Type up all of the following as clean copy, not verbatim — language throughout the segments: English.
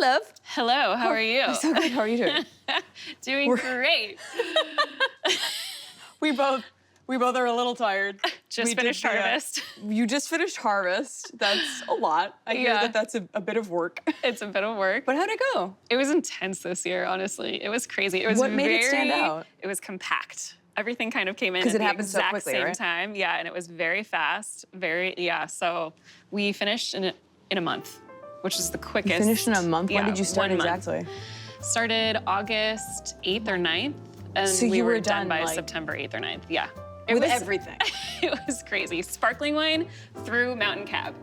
love. Hello, how are you? I'm so good. How are you doing? Doing great. We both are a little tired. Just finished harvest. You just finished harvest. That's a lot. I hear that that's a bit of work. It's a bit of work. But how'd it go? It was intense this year, honestly. It was crazy. It was What made it stand out? It was compact. Everything kind of came in 'Cause at it the happened so exact quickly, same right? time. Yeah, and it was very fast. So we finished in a month, which is the quickest. You finished in a month? Yeah, When did you start 1 month. exactly? Started August 8th or 9th, and So we you were were done by done, like- September 8th or 9th. Yeah. With everything. It was crazy. Sparkling wine through mountain cab.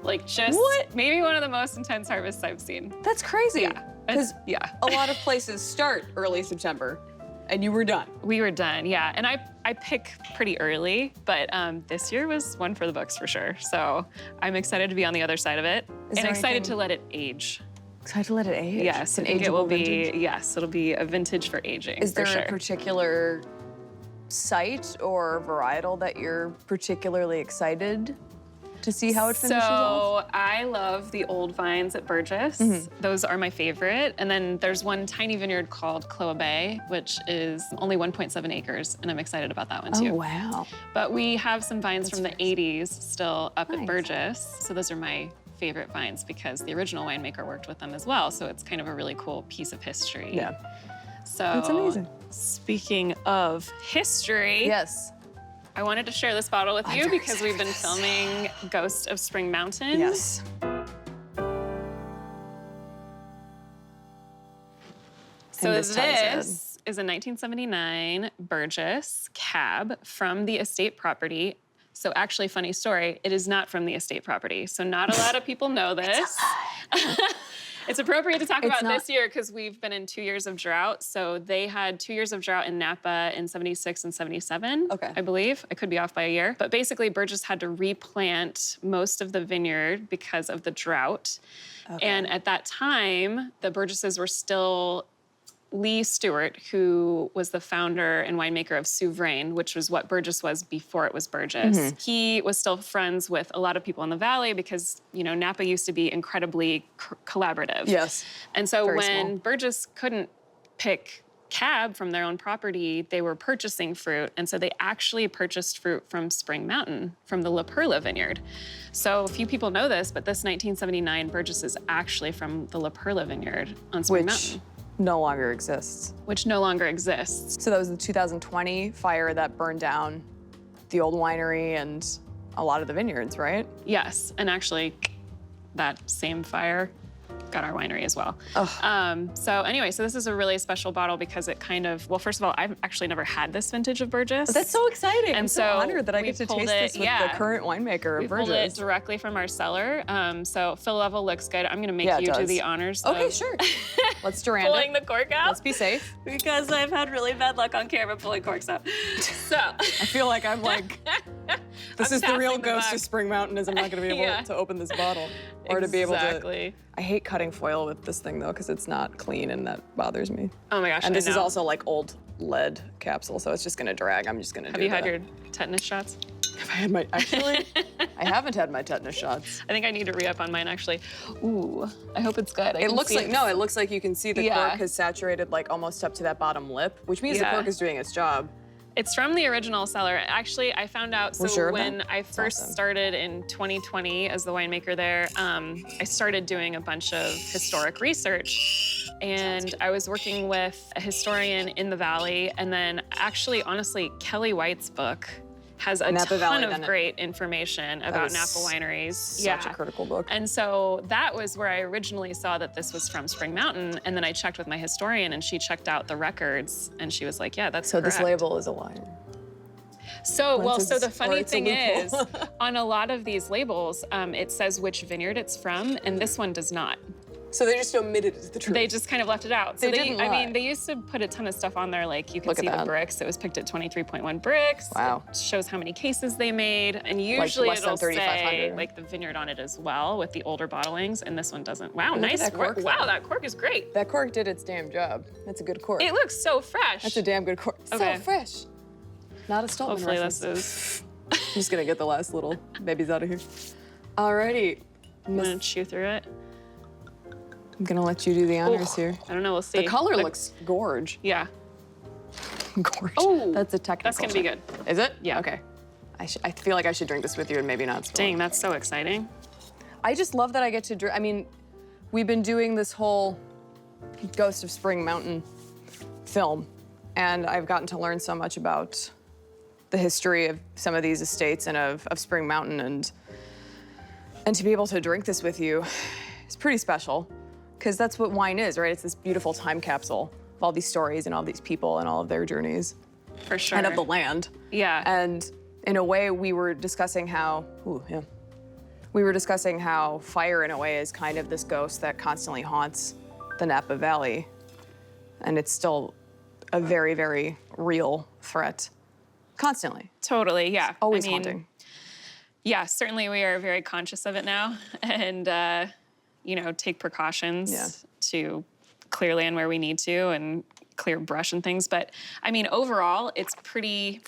Like just What? maybe one of the most intense harvests I've seen. That's crazy. Yeah. Because Yeah. a lot of places start early September, and you were done. We were done, yeah. And I pick pretty early, but this year was one for the books for sure. So I'm excited to be on the other side of it. Is And there excited anything- to let it age. Excited to let it age. Yes, An I think it will ageable be, vintage? yes, it'll be a vintage for aging, Is there for sure. a particular site or varietal that you're particularly excited to see how it finishes off? So I love the old vines at Burgess. Those are my favorite. And then there's one tiny vineyard called Cloa Bay, which is only 1.7 acres, and I'm excited about that one too. Oh, wow. But we have some vines from the 80s still up at Nice. Burgess. So those are my favorite vines because the original winemaker worked with them as well. So it's kind of a really cool piece of history. Yeah. So That's amazing. Speaking of history, Yes. I wanted to share this bottle with I'm you very because excited we've been for this. filming Ghost of Spring Mountain. Yes. So And this this ties is a 1979 Burgess Cab from the estate property. So actually, funny story, it is not from the estate property. So not a lot of people know this. It's appropriate to talk about this year because we've been in 2 years of drought. So they had 2 years of drought in Napa in 76 and 77, Okay. I believe. I could be off by a year. But basically, Burgess had to replant most of the vineyard because of the drought. Okay. And at that time, the Burgesses were still Lee Stewart, who was the founder and winemaker of Souverain, which was what Burgess was before it was Burgess. He was still friends with a lot of people in the valley because, you know, Napa used to be incredibly collaborative. Yes. And so Very when small. Burgess couldn't pick cab from their own property, they were purchasing fruit. And so they actually purchased fruit from Spring Mountain, from the La Perla vineyard. So few people know this, but this 1979 Burgess is actually from the La Perla vineyard on Spring Mountain, no longer exists. which no longer exists. So that was the 2020 fire that burned down the old winery and a lot of the vineyards, right? Yes, and actually that same fire got our winery as well. So anyway, so this is a really special bottle because it kind of, well, first of all, I've actually never had this vintage of Burgess. That's so exciting. And I'm so honored that I we get to pulled taste this it- with yeah. the current winemaker We of pulled it Burgess. directly from our cellar. So fill level looks good. I'm gonna make Yeah, it you do does. the honors Okay, of sure. Let's Durand pulling it. the cork out. Let's be safe. Because I've had really bad luck on camera pulling corks out. So, I feel like I'm like, this is the real passing the ghost buck. of Spring Mountain is I'm not gonna be able Yeah. to open this bottle. Or to be able to, exactly. I hate cutting foil with this thing though, because it's not clean and that bothers me. Oh my gosh, And this I is know. also like old lead capsule, so it's just gonna drag. I'm just gonna Have do you had the- your tetanus shots? Have I had my, actually, I haven't had my tetanus shots. I think I need to re-up on mine actually. Ooh, I hope it's good. It looks like, no, it looks like you can see the Yeah. cork has saturated like almost up to that bottom lip, which means the Yeah. cork is doing its job. It's from the original cellar. Actually, I found out, so We're sure of when that? I first awesome. started in 2020 as the winemaker there, I started doing a bunch of historic research. And I was working with a historian in the Valley. And then actually, honestly, Kelly White's book has a Napa ton Valley, of then. great information about is Napa wineries. Such a critical book. And so that was where I originally saw that this was from Spring Mountain. And then I checked with my historian and she checked out the records and she was like, yeah, that's So this correct. label is a liar. So, well, Once so it's- the or funny it's a thing is, loophole. on a lot of these labels, it says which vineyard it's from, and this one does not. So they just omitted the truth. They just kind of left it out. So They didn't I lie. mean, they used to put a ton of stuff on there, like you can Look at see the that. bricks. It was picked at 23.1 bricks. Wow. It shows how many cases they made, and usually less than it'll say 3,500. like the vineyard on it as well with the older bottlings, and this one doesn't. Wow, Look at nice that cork. cork, Wow, though. that cork is great. That cork did its damn job. That's a good cork. It looks so fresh. That's a damn good cork. Okay. So fresh. Not a Stoltman Hopefully reference. this is. I'm just gonna get the last little babies out of here. Alrighty. I'm gonna chew through it. I'm gonna let you do the honors here. I don't know, we'll see. The color looks gorge. Yeah. Gorge. Oh, that's a technical that's gonna be good. Is it? Yeah. Okay. I feel like I should drink this with you and maybe not. Dang, that's so exciting. I just love that I get to drink. I mean, we've been doing this whole Ghost of Spring Mountain film, and I've gotten to learn so much about the history of some of these estates and of Spring Mountain, and to be able to drink this with you is pretty special, because that's what wine is, right? It's this beautiful time capsule of all these stories and all these people and all of their journeys. For sure. And of the land. Yeah. And in a way, we were discussing how, we were discussing how fire, in a way, is kind of this ghost that constantly haunts the Napa Valley. And it's still a very, very real threat. Constantly. Totally, yeah. Always haunting. Yeah, certainly we are very conscious of it now and, you know, take precautions to clear land where we need to and clear brush and things. But I mean, overall, it's pretty,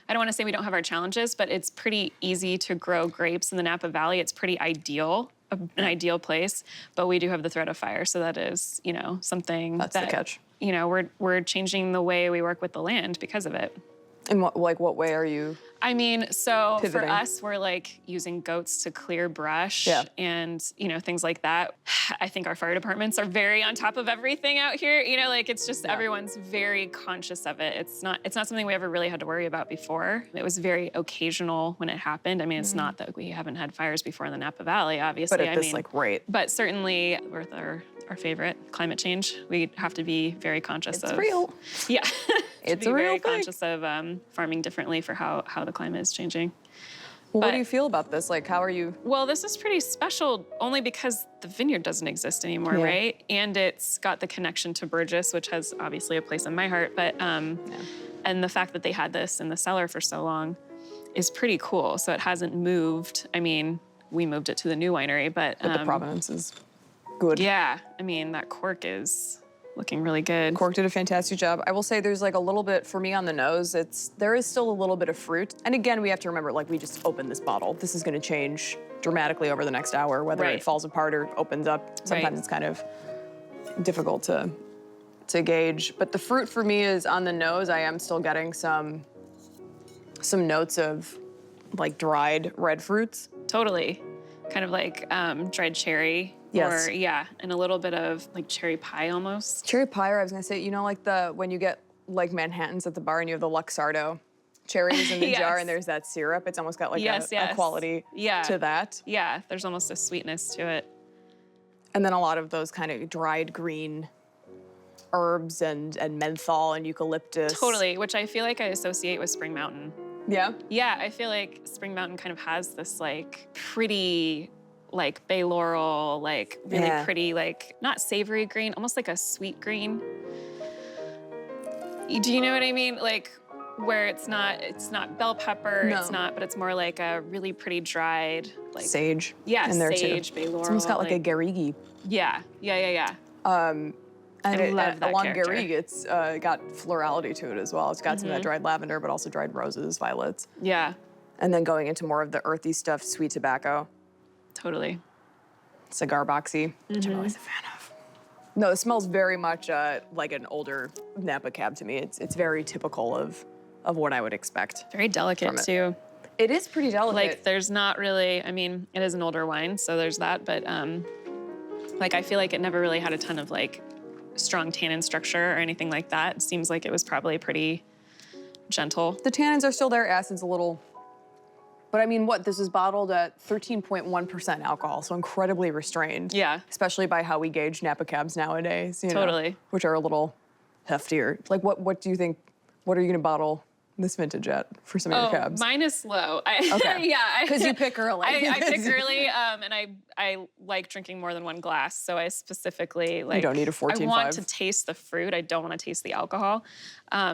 I don't want to say we don't have our challenges, but it's pretty easy to grow grapes in the Napa Valley. It's pretty ideal, an ideal place, but we do have the threat of fire. So that is, you know, something That's the catch. You know, we're changing the way we work with the land because of it. In what way are you? I mean, so pivoting? For us, we're like using goats to clear brush and, you know, things like that. I think our fire departments are very on top of everything out here. You know, like it's just everyone's very conscious of it. It's not something we ever really had to worry about before. It was very occasional when it happened. I mean, it's not that we haven't had fires before in the Napa Valley, obviously. But at this like rate. But certainly with our favorite, climate change, we have to be very conscious of. It's real. Yeah. It's to be a real very thing. conscious of farming differently for how the climate is changing. Well, what But- do you feel about this? Like, how are you? Well, this is pretty special only because the vineyard doesn't exist anymore, Yeah. right? And it's got the connection to Burgess, which has obviously a place in my heart. But and the fact that they had this in the cellar for so long is pretty cool. So it hasn't moved. I mean, we moved it to the new winery, but The provenance is good. yeah, I mean that cork is looking really good. Cork did a fantastic job. I will say there's like a little bit, for me on the nose, there is still a little bit of fruit. And again, we have to remember, like we just opened this bottle. This is gonna change dramatically over the next hour, whether Right. it falls apart or opens up. Sometimes Right. it's kind of difficult to gauge. But the fruit for me is on the nose. I am still getting some notes of like dried red fruits. Totally. Kind of like dried cherry. Yes. Or, yeah, and a little bit of like cherry pie almost. Cherry pie, or I was gonna say, you know, like when you get like Manhattans at the bar and you have the Luxardo cherries in the Yes. jar and there's that syrup, it's almost got like a quality to that. Yeah, there's almost a sweetness to it. And then a lot of those kind of dried green herbs and menthol and eucalyptus. Totally, which I feel like I associate with Spring Mountain. Yeah? Yeah, I feel like Spring Mountain kind of has this like pretty, like bay laurel, like really pretty, like not savory green, almost like a sweet green. Do you know what I mean? Like where it's not bell pepper, No. it's not, but it's more like a really pretty dried, like Sage. yeah, in there sage, too. bay laurel. It's almost got like a garrigue. yeah. And I love that along character. garrigue, it's got florality to it as well. It's got some of that dried lavender, but also dried roses, violets. Yeah, And then going into more of the earthy stuff, sweet tobacco, totally. cigar boxy, which I'm always a fan of. No, it smells very much like an older Napa Cab to me. It's very typical of what I would expect. Very delicate From it. too. It is pretty delicate. Like there's not really, I mean, it is an older wine, so there's that, but like I feel like it never really had a ton of like strong tannin structure or anything like that. It seems like it was probably pretty gentle. the tannins are still there, acid's a little, but I mean, this is bottled at 13.1% alcohol, so incredibly restrained. Yeah. Especially by how we gauge Napa Cabs nowadays, you know, Totally. which are a little heftier. Like what do you think, what are you gonna bottle this vintage at for some of your cabs? Mine is slow. Okay. Yeah. Because you pick early. I pick early, and I like drinking more than one glass. So I specifically like. don't need a 14.5. I want to taste the fruit. I don't want to taste the alcohol.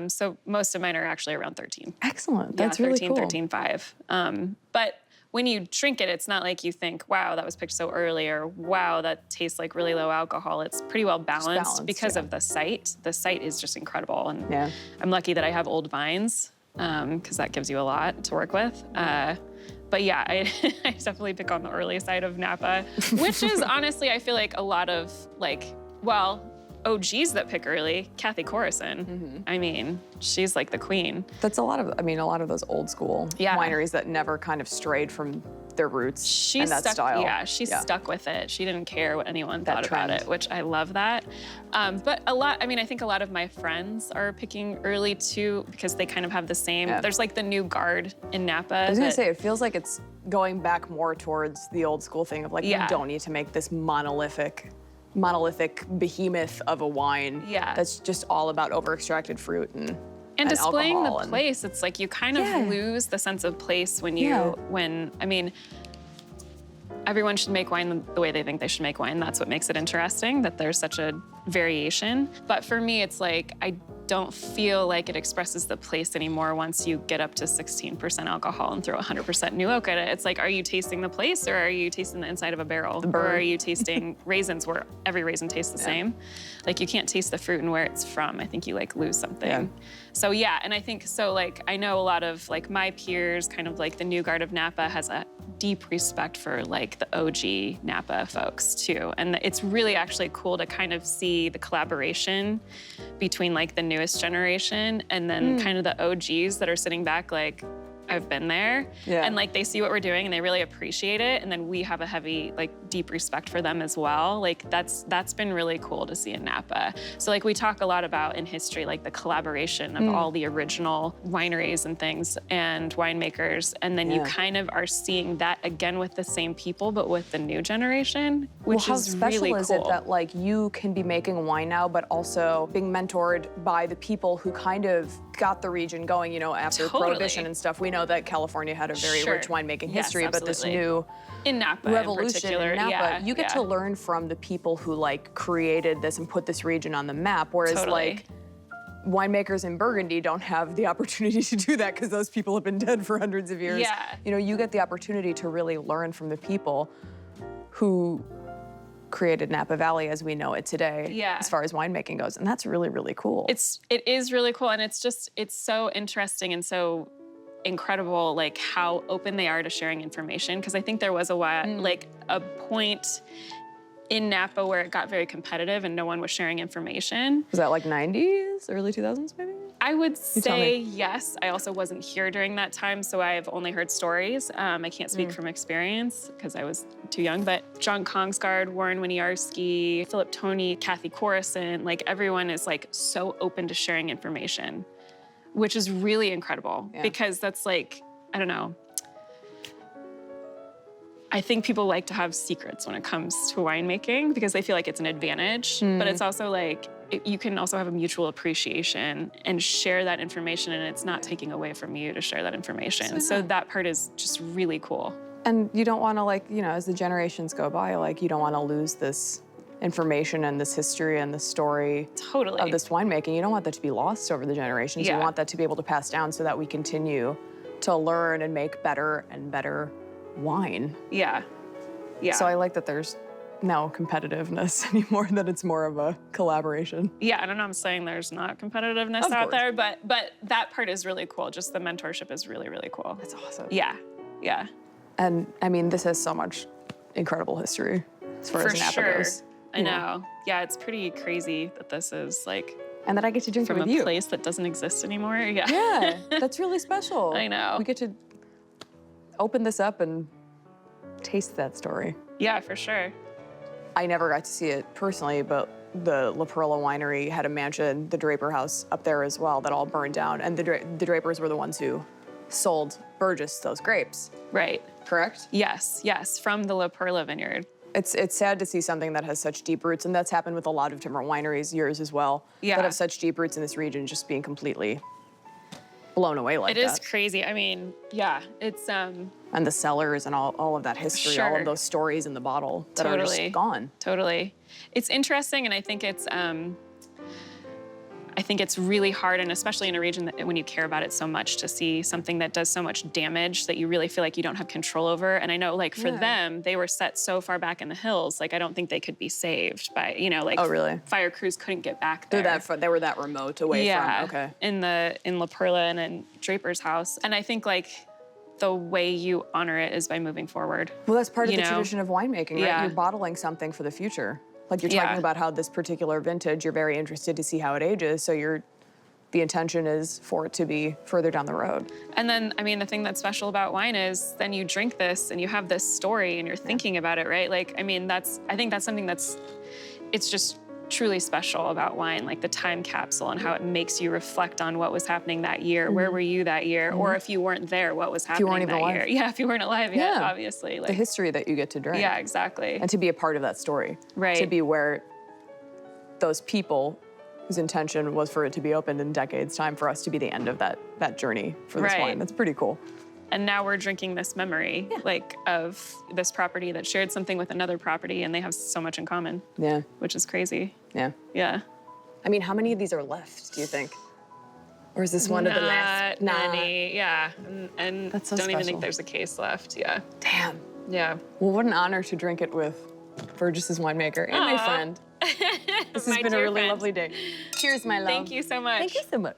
So most of mine are actually around 13. Excellent. That's yeah, really 13, cool. 13.5. But when you drink it, it's not like you think, wow, that was picked so early, or wow, that tastes like really low alcohol. It's pretty well balanced, because of the site. The site is just incredible. And Yeah. I'm lucky that I have old vines. because that gives you a lot to work with. But yeah, I definitely pick on the early side of Napa, which is honestly, I feel like a lot of OGs that pick early. Kathy Corison, I mean, she's like the queen. That's a lot of those old school wineries that never kind of strayed from their roots and that style. Yeah, she stuck with it. She didn't care what anyone thought about it, which I love that. But I think a lot of my friends are picking early too because they kind of have the same, there's like the new guard in Napa. I was gonna say, it feels like it's going back more towards the old school thing of like, you don't need to make this monolithic behemoth of a wine that's just all about over-extracted fruit and displaying the alcohol place. It's like you kind of lose the sense of place when everyone should make wine the way they think they should make wine. That's what makes it interesting, that there's such a variation. But for me, it's like, I don't feel like it expresses the place anymore once you get up to 16% alcohol and throw 100% new oak at it. It's like, are you tasting the place or are you tasting the inside of a barrel? Or are you tasting raisins where every raisin tastes the same? Like, you can't taste the fruit and where it's from. I think you like lose something. Yeah. So yeah, and I think, so like, I know a lot of like my peers, kind of like the new guard of Napa has a deep respect for like the OG Napa folks too. And it's really actually cool to kind of see the collaboration between like the newest generation and then kind of the OGs that are sitting back like, I've been there. Yeah. And like they see what we're doing and they really appreciate it. And then we have a heavy, like deep respect for them as well. Like that's been really cool to see in Napa. So like we talk a lot about in history, like the collaboration of all the original wineries and things and winemakers. And then you kind of are seeing that again with the same people, but with the new generation, which is really cool. How special is it that like you can be making wine now, but also being mentored by the people who kind of got the region going, you know, after Prohibition and stuff. We know that California had a very rich winemaking history, but this new in Napa revolution in Napa, you get to learn from the people who like created this and put this region on the map, whereas like winemakers in Burgundy don't have the opportunity to do that because those people have been dead for hundreds of years. Yeah. You know, you get the opportunity to really learn from the people who created Napa Valley as we know it today, as far as winemaking goes, and that's really, really cool. It is really cool, and it's so interesting and so incredible, like how open they are to sharing information. Because I think there was a point in Napa where it got very competitive and no one was sharing information. Was that like 90s, early 2000s maybe? I would say yes. I also wasn't here during that time, so I've only heard stories. I can't speak from experience because I was too young, but John Kongsgaard, Warren Winiarski, Philip Toney, Kathy Corison, like everyone is like so open to sharing information, which is really incredible because that's like, I don't know. I think people like to have secrets when it comes to winemaking because they feel like it's an advantage, but it's also like, you can also have a mutual appreciation and share that information, and it's not taking away from you to share that information. So that part is just really cool. And you don't want to, like, you know, as the generations go by, like, you don't want to lose this information and this history and the story of this winemaking. You don't want that to be lost over the generations. You want that to be able to pass down so that we continue to learn and make better and better wine. Yeah. So I like that there's no competitiveness anymore, that it's more of a collaboration. Yeah, I don't know, I'm saying there's not competitiveness out there, but that part is really cool. Just the mentorship is really, really cool. That's awesome. Yeah. And I mean, this has so much incredible history as far as Napa goes. I know. Yeah, it's pretty crazy that this is like, and that I get to drink from with a place that doesn't exist anymore. Yeah, that's really special. I know. We get to open this up and taste that story. Yeah, for sure. I never got to see it personally, but the La Perla winery had a mansion, the Draper house up there as well, that all burned down. And the Drapers were the ones who sold Burgess those grapes. Right. Correct? Yes, from the La Perla vineyard. It's sad to see something that has such deep roots, and that's happened with a lot of different wineries, yours as well, that have such deep roots in this region just being completely blown away like that. It is crazy. I mean, yeah, it's and the cellars and all of that history, all of those stories in the bottle that are just gone. Totally. It's interesting, and I think it's I I think it's really hard, and especially in a region that when you care about it so much, to see something that does so much damage that you really feel like you don't have control over. And I know, like, for them, they were set so far back in the hills, like, I don't think they could be saved by, you know, like, Oh, really? fire crews couldn't get back there. They were that remote away from, okay. In La Perla and in Draper's house. And I think, like, the way you honor it is by moving forward. Well, that's part of the tradition of winemaking, right? Yeah. You're bottling something for the future. Like, you're talking about how this particular vintage, you're very interested to see how it ages, so the intention is for it to be further down the road. And then, I mean, the thing that's special about wine is then you drink this and you have this story and you're thinking about it, right? Like, I mean, I think that's something it's just truly special about wine, like the time capsule and how it makes you reflect on what was happening that year. Where were you that year? Or if you weren't there, what was happening that year? Yeah, if you weren't alive yet, obviously. Like, the history that you get to drink. Yeah, exactly. And to be a part of that story. Right. To be where those people whose intention was for it to be opened in decades' time, for us to be the end of that journey for this wine. That's pretty cool. And now we're drinking this memory, like, of this property that shared something with another property, and they have so much in common. Yeah. Which is crazy. Yeah. Yeah. I mean, how many of these are left, do you think? Or is this one of the last? Not many, yeah. And That's so don't even special. think there's a case left, yeah. Damn. Yeah. Well, what an honor to drink it with Burgess's winemaker and my friend. This has been a really lovely day. Cheers, my love. Thank you so much. Thank you so much.